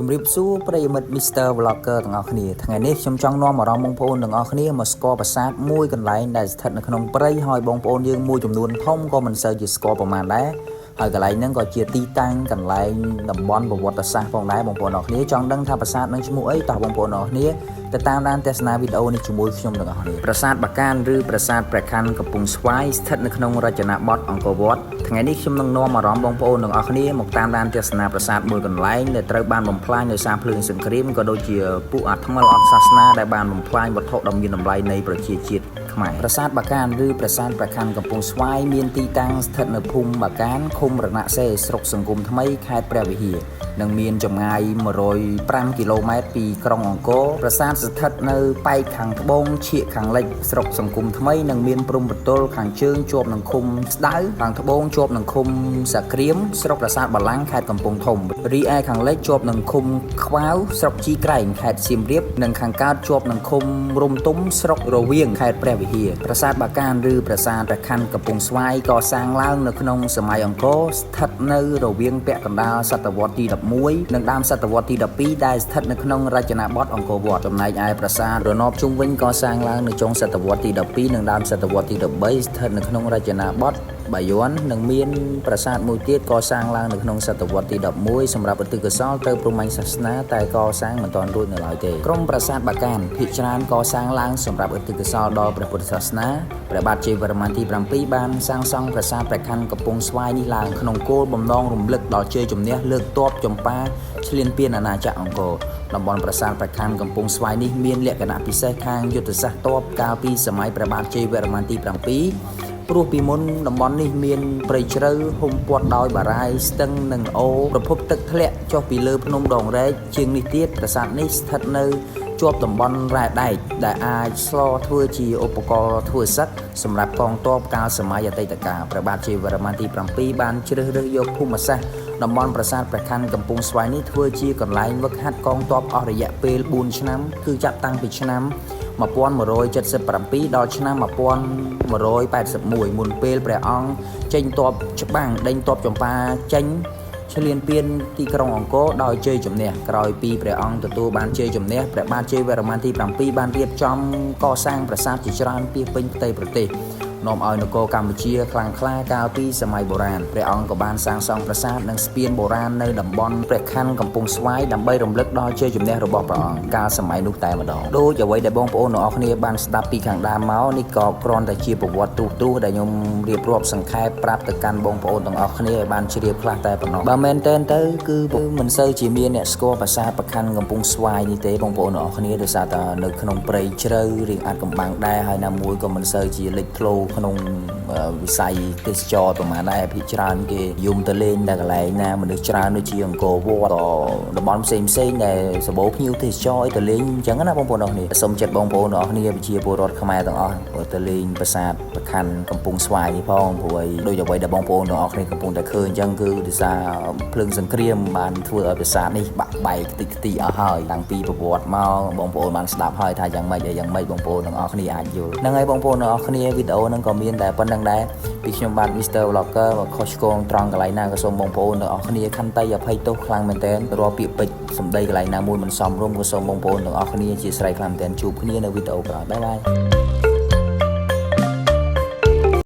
ជំរាបសួរប្រិយមិត្ត Mr. Vlogger ទាំងអស់គ្នាថ្ងៃនេះខ្ញុំចង់នាំអារម្មណ៍បងប្អូនទាំងអស់គ្នាមកស្គាល់ប្រាសាទមួយកន្លែងដែលស្ថិតនៅក្នុងព្រៃហើយបងប្អូនយើងមួយចំនួនធំក៏មិនសូវជាស្គាល់ប្រមាណដែរហើយកន្លែងហ្នឹងក៏ជាទីតាំងកន្លែងតំបន់ប្រវត្តិសាស្ត្រផងដែរបងប្អូនទាំងអស់គ្នាចង់ដឹងថាប្រាសាទនឹងឈ្មោះអីតោះបងប្អូនទាំងអស់គ្នាទៅតាមដានទស្សនាវីដេអូនេះជាមួយខ្ញុំទាំងអស់គ្នាប្រាសាទបាកានឬប្រាសាទព្រះខ័នកំពង់ស្វាយស្ថិតនៅក្នុងរចនាបថអង្គរវត្តថ្ងៃនេះខ្ញុំនឹងនាំអារម្មណ៍បងប្អូនទាំងអស់គ្នាមកតាមដានទស្សនាប្រាសាទមួយកន្លែងដែលត្រូវបានបំផ្លាញដោយសារភ្លើងសង្គ្រាមក៏ដូចជាពួកអាថ្មិលអត់សាសនាដែលបានបំផ្លាញវត្ថុដ៏មានតម្លៃនៃប្រជាជាតិខ្មែរប្រាសាទបាកានឬប្រាសាទព្រះខ័នកំពង់ស្វាយមានទីតាំងស្ថិតនៅភូមិបាកានឃុំរណសេរីស្រុកសង្គមថ្មីខេត្តព្រះវិហារនិងមានចម្ងាយ105គីឡូម៉ែត្រពីក្រុងអង្គរប្រាសាទស្ថិតនៅប៉ែកខាងត្បូងឈៀកខាងលិចស្រុកសង្គមថ្មីនិងមានព្រំប្រទល់ខាងជើងជាប់នឹងឃុំស្ដៅខាងត្បូងជាប់នឹងឃុំសាក្រៀមស្រុកប្រាសាទបាឡាំងខេត្តកំពង់ធំរីឯខាងលិចជាប់នឹងឃុំខ្វាវស្រុកជីក្រែងខេត្តសៀមរាបនិងខាងកើតជាប់នឹងឃុំរំទុំស្រុករវៀងខេត្តព្រះវិហារប្រាសាទបាកានឬប្រាសាទព្រះខ័នកំពង់ស្វាយកសាងឡើងនៅក្នុងសម័យអង្គរស្ថិតនៅរវាងពាក់កណ្ដាលសតវត្សទី11និងដើមសតវត្សទី12ដែលស្ថិតនៅក្នុងរចនាបថអង្គរវត្តចំណែកឯប្រាសាទរណបជុំវិញកសាងឡើងនៅចុងសតវត្សទី12និងដើមសតវត្សទី13ស្ថិតនៅក្នុងរចនាបថបាយ័ននិងមានប្រាសាទមួយទៀតកសាងឡើងនៅក្នុងសតវត្សទី11សម្រាប់ឧទ្ទិសកុសលទៅព្រហ្មញ្ញសាសនាតែកសាងមិនទាន់រួចនៅឡើយទេក្រុមប្រាសាទបាកានភាគច្រើនកសាងឡើងសម្រាប់ឧទ្ទិសកុសលដល់ព្រះពុទ្ធសាសនាព្រះបាទជ័យវរ្ម័នទី7បានសាងសង់ប្រាសាទព្រះខ័នកំពង់ស្វាយនេះឡើងក្នុងគោលបំណងរំលឹកដល់ជ័យជំនះលើកទ័ពចម្ប៉ាឈ្លានពានអាណាចក្រអង្គរតំបន់ប្រាសាទព្រះខ័នកំពង់ស្វាយនេះមានលក្ខណៈពិសេសខាងយុទ្ធសាស្ត្រទ័ពកាលពីសម័យព្រះបាទជ័យវរ្ម័នទី7ព្រោះពីមុនតំបន់នេះមានព្រៃជ្រៅហ៊ុំព័ទ្ធដោយបារាយស្ទឹងនិងអូរប្រភពទឹកធ្លាក់ចុះពីលើភ្នំដងរែកជាងនេះទៀតប្រាសាទនេះស្ថិតនៅជាប់តំបន់រ៉ែដែកដែលអាចស្លធ្វើជាឧបករណ៍ធ្វើសឹកសម្រាប់កងទ័ពកាលសម័យអតីតកាលព្រះបាទជ័យវរ្ម័នទី7បានជ្រើសរើសយកភូមិសាស្ត្រតំបន់ប្រាសាទព្រះខ័នកំពង់ស្វាយនេះធ្វើជាកន្លែងវឹកហាត់កងទ័ពអស់រយៈពេល4ឆ្នាំគឺចាប់តាំងពីឆ្នាំ1177ដល់ឆ្នាំ1181មុនពេលព្រះអង្គចេញទ័ពច្បាំងដេញទ័ពចម្ប៉ាចេញឈ្លានពានទីក្រុងអង្គរដោយជ័យជំនះក្រោយពីព្រះអង្គទទួលបានជ័យជំនះព្រះបាទជ័យវរ្ម័នទី7បានរៀបចំកសាងប្រាសាទជាច្រើនពាសពេញផ្ទៃប្រទេសនាំឲ្យនគរកម្ពុជាខ្លាំងក្លាកាលពីសម័យបុរាណព្រះអង្គក៏បានសាងសង់ប្រាសាទនិងស្ពានបុរាណនៅតំបន់ព្រះខ័នកំពង់ស្វាយដើម្បីរំលឹកដល់ជ័យជំនះរបស់ព្រះអង្គកាលសម័យនោះតែម្ដងដូចអ្វីដែលបងប្អូនទាំងអស់គ្នាបានស្ដាប់ពីខាងដើមមកនេះក៏គ្រាន់តែជាប្រវត្តិទូដែលខ្ញុំរៀបរាប់សង្ខេបប្រាប់ទៅកាន់បងប្អូនទាំងអស់គ្នាឲ្យបានជ្រាបខ្លះតែប៉ុណ្ណោះបើមែនតែនទៅគឺមិនសូវជាមានអ្នកស្គាល់ប្រាសាទព្រះខ័នកំពង់ស្វាយនេះទេបងប្អូនទាំងអស់គ្នាដោយសារតែនៅក្នុងព្រៃជ្រៅរៀងអាចកំបាំងដែរហើយណាមួយក៏មិនសូវជាលេចធ្លោក្នុងវិស័យទេសចរប្រហែលដែរភាគច្រើនគេយំទៅលេងនៅកន្លែងណាមនុស្សច្រើនដូចជាអង្គរវត្តតំបន់ផ្សេងដែលសម្បូរភ្ញៀវទេសចរទៅលេងអញ្ចឹងណាបងប្អូនអរគ្នាសូមចិត្តបងប្អូនអរគ្នាប្រជាពលរដ្ឋខ្មែរទាំងអស់ទៅលេងប្រាសាទព្រះខ័នកំពង់ស្វាយនេះផងព្រោះឲ្យដូចអ្វីដែលបងប្អូនទាំងអស់គ្នាកំពុងតែឃើញអញ្ចឹងគឺដោយសារភ្លើងសង្គ្រាមបានធ្វើឲ្យប្រាសាទនេះបាក់បែកខ្ទេចខ្ទីអស់ហើយតាំងពីប្រវត្តិមកបងប្អូនបានស្ដាប់ហើយថាយ៉ាងម៉េចបងប្អូនទាំងអស់គ្នាអាចយល់ហ្នឹងហើយបងប្អូនទាំងអស់គ្នាវីដេអូហ្នឹងក៏មានតែប៉ុណ្្នឹងដែរពីខ្ញុំបាទ Mr. Vlogger ខុសឆ្គងត្រង់កន្លែងណាក៏សូមបងប្អូនទាំងអស់គ្នាខន្តីអភ័យទោសខ្លាំងមែនទែនរាល់ពាក្យពេចន៍សម្ដីកន្លែងណាមួយមិនសមរម្យក៏សូមបងប្អូនទាំងអស់គ្នាជាស្រ័យខ្លាំងមែនទែនជួបគ្នានៅវីដេអូក្រោយបាយ